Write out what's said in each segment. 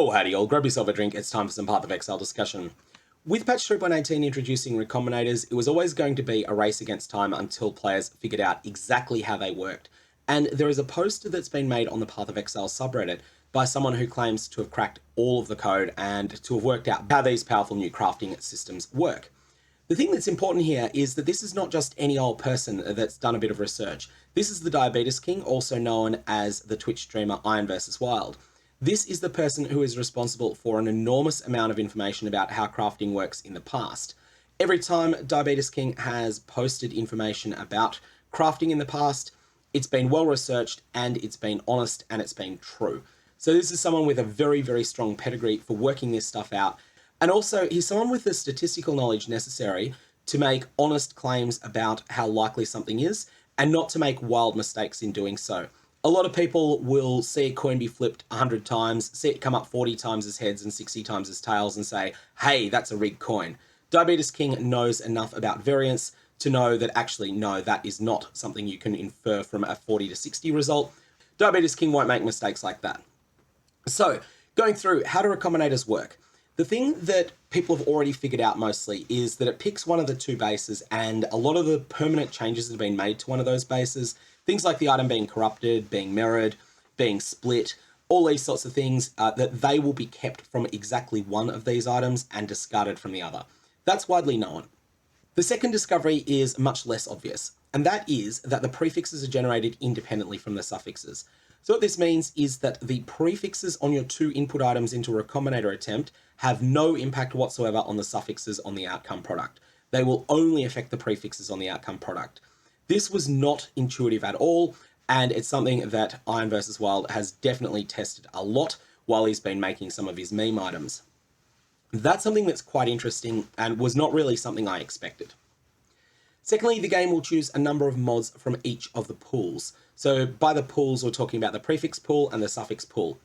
Oh, howdy all, grab yourself a drink, it's time for some Path of Exile discussion. With patch 3.18 introducing Recombinators, it was always going to be a race against time until players figured out exactly how they worked. And there is a post that's been made on the Path of Exile subreddit by someone who claims to have cracked all of the code and to have worked out how these powerful new crafting systems work. The thing that's important here is that this is not just any old person that's done a bit of research. This is the Diabetes King, also known as the Twitch streamer Iron vs Wild. This is the person who is responsible for an enormous amount of information about how crafting works in the past. Every time Diabetes King has posted information about crafting in the past, it's been well researched and it's been honest and it's been true. So this is someone with a very, very strong pedigree for working this stuff out. And also, he's someone with the statistical knowledge necessary to make honest claims about how likely something is and not to make wild mistakes in doing so. A lot of people will see a coin be flipped 100 times, see it come up 40 times as heads and 60 times as tails and say, hey, that's a rigged coin. Diabetes King knows enough about variance to know that actually, no, that is not something you can infer from a 40 to 60 result. Diabetes King won't make mistakes like that. So, going through, how do Recombinators work? The thing that people have already figured out mostly is that it picks one of the two bases, and a lot of the permanent changes that have been made to one of those bases, things like the item being corrupted, being mirrored, being split, all these sorts of things, that they will be kept from exactly one of these items and discarded from the other. That's widely known. The second discovery is much less obvious, and that is that the prefixes are generated independently from the suffixes. So what this means is that the prefixes on your two input items into a Recombinator attempt have no impact whatsoever on the suffixes on the outcome product. They will only affect the prefixes on the outcome product. This was not intuitive at all, and it's something that Iron vs Wild has definitely tested a lot while he's been making some of his meme items. That's something that's quite interesting and was not really something I expected. Secondly, the game will choose a number of mods from each of the pools. So by the pools, we're talking about the prefix pool and the suffix pool.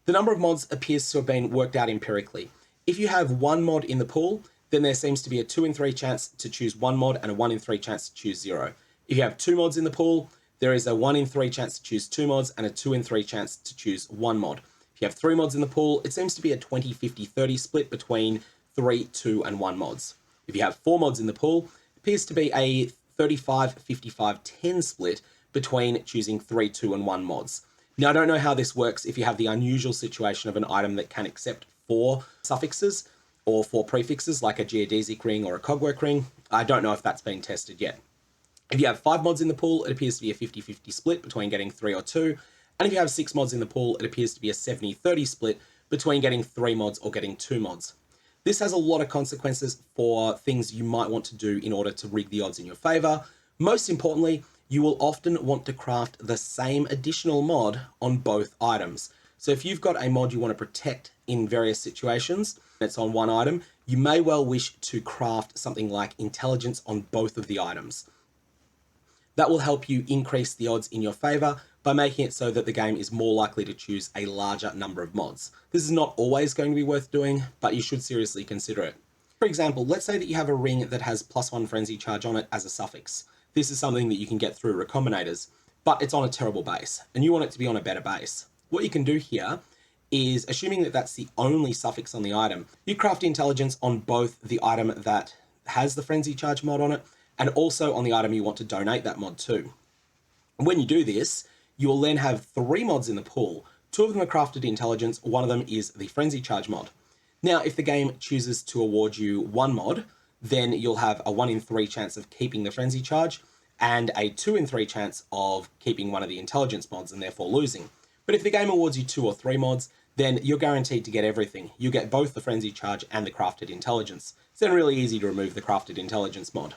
The number of mods appears to have been worked out empirically. If you have one mod in the pool, then there seems to be a 2 in 3 chance to choose one mod and a 1 in 3 chance to choose 0. If you have two mods in the pool, there is a 1 in 3 chance to choose two mods and a 2 in 3 chance to choose one mod. If you have three mods in the pool, it seems to be a 20, 50, 30 split between 3, 2, and 1 mods. If you have four mods in the pool, it appears to be a 35, 55, 10 split between choosing 3, 2, and 1 mods. Now, I don't know how this works if you have the unusual situation of an item that can accept 4 suffixes or 4 prefixes, like a geodesic ring or a cogwork ring. I don't know if that's been tested yet. If you have 5 mods in the pool, it appears to be a 50-50 split between getting 3 or 2. And if you have 6 mods in the pool, it appears to be a 70-30 split between getting 3 mods or getting 2 mods. This has a lot of consequences for things you might want to do in order to rig the odds in your favor. Most importantly, you will often want to craft the same additional mod on both items. So if you've got a mod you want to protect in various situations, that's on one item, you may well wish to craft something like intelligence on both of the items. That will help you increase the odds in your favor by making it so that the game is more likely to choose a larger number of mods. This is not always going to be worth doing, but you should seriously consider it. For example, let's say that you have a ring that has +1 frenzy charge on it as a suffix. This is something that you can get through Recombinators, but it's on a terrible base, and you want it to be on a better base. What you can do here is, assuming that that's the only suffix on the item, you craft intelligence on both the item that has the frenzy charge mod on it, and also on the item you want to donate that mod to. When you do this, you will then have 3 mods in the pool. 2 of them are crafted intelligence, one of them is the frenzy charge mod. Now, if the game chooses to award you 1 mod, then you'll have a 1 in 3 chance of keeping the frenzy charge and a 2 in 3 chance of keeping one of the intelligence mods and therefore losing. But if the game awards you 2 or 3 mods, then you're guaranteed to get everything. You get both the frenzy charge and the crafted intelligence. It's then really easy to remove the crafted intelligence mod.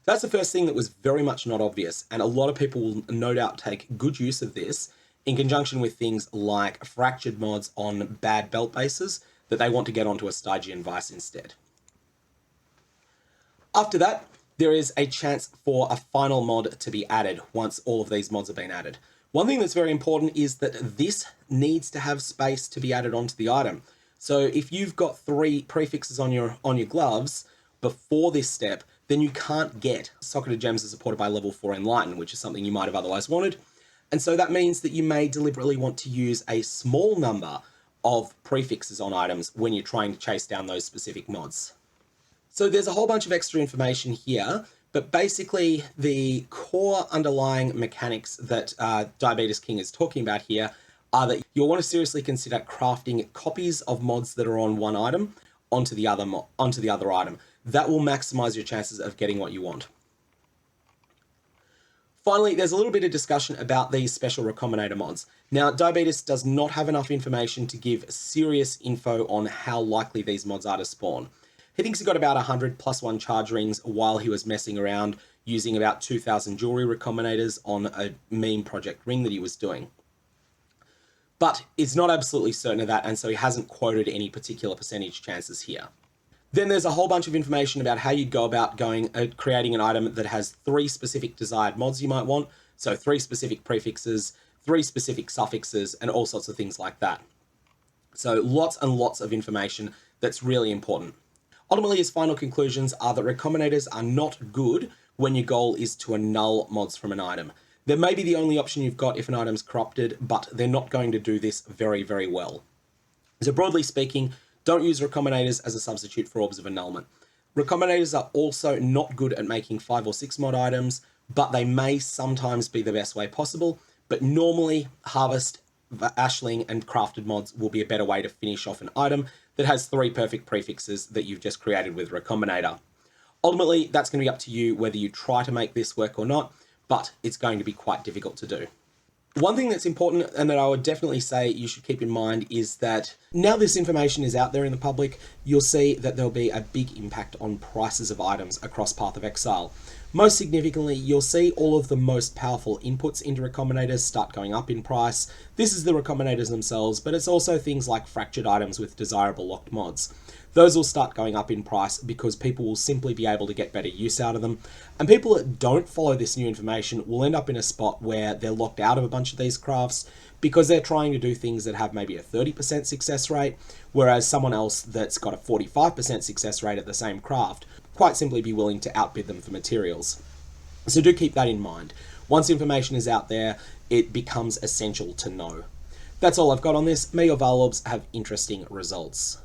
So that's the first thing that was very much not obvious, and a lot of people will no doubt take good use of this in conjunction with things like fractured mods on bad belt bases that they want to get onto a Stygian Vice instead. After that, there is a chance for a final mod to be added once all of these mods have been added. One thing that's very important is that this needs to have space to be added onto the item. So if you've got 3 prefixes on your gloves before this step, then you can't get Socketed Gems as supported by level 4 Enlighten, which is something you might have otherwise wanted. And so that means that you may deliberately want to use a small number of prefixes on items when you're trying to chase down those specific mods. So there's a whole bunch of extra information here, but basically the core underlying mechanics that Diabetes King is talking about here are that you'll want to seriously consider crafting copies of mods that are on one item onto the other item. That will maximize your chances of getting what you want. Finally, there's a little bit of discussion about these special Recombinator mods. Now, Diabetes does not have enough information to give serious info on how likely these mods are to spawn. He thinks he got about 100 +1 charge rings while he was messing around using about 2,000 jewelry Recombinators on a meme project ring that he was doing. But it's not absolutely certain of that, and so he hasn't quoted any particular percentage chances here. Then there's a whole bunch of information about how you go about creating an item that has 3 specific desired mods you might want, so 3 specific prefixes, 3 specific suffixes, and all sorts of things like that. So lots and lots of information that's really important. Ultimately, his final conclusions are that Recombinators are not good when your goal is to annul mods from an item. They may be the only option you've got if an item's corrupted, but they're not going to do this very, very well. So broadly speaking, don't use Recombinators as a substitute for Orbs of Annulment. Recombinators are also not good at making 5 or 6 mod items, but they may sometimes be the best way possible. But normally, Harvest, Ashling, and Crafted mods will be a better way to finish off an item that has 3 perfect prefixes that you've just created with Recombinator. Ultimately, that's going to be up to you whether you try to make this work or not, but it's going to be quite difficult to do. One thing that's important and that I would definitely say you should keep in mind is that now this information is out there in the public, you'll see that there'll be a big impact on prices of items across Path of Exile. Most significantly, you'll see all of the most powerful inputs into Recombinators start going up in price. This is the Recombinators themselves, but it's also things like fractured items with desirable locked mods. Those will start going up in price because people will simply be able to get better use out of them. And people that don't follow this new information will end up in a spot where they're locked out of a bunch of these crafts because they're trying to do things that have maybe a 30% success rate, whereas someone else that's got a 45% success rate at the same craft quite simply be willing to outbid them for materials. So do keep that in mind. Once information is out there, it becomes essential to know. That's all I've got on this. May your Valorbs have interesting results.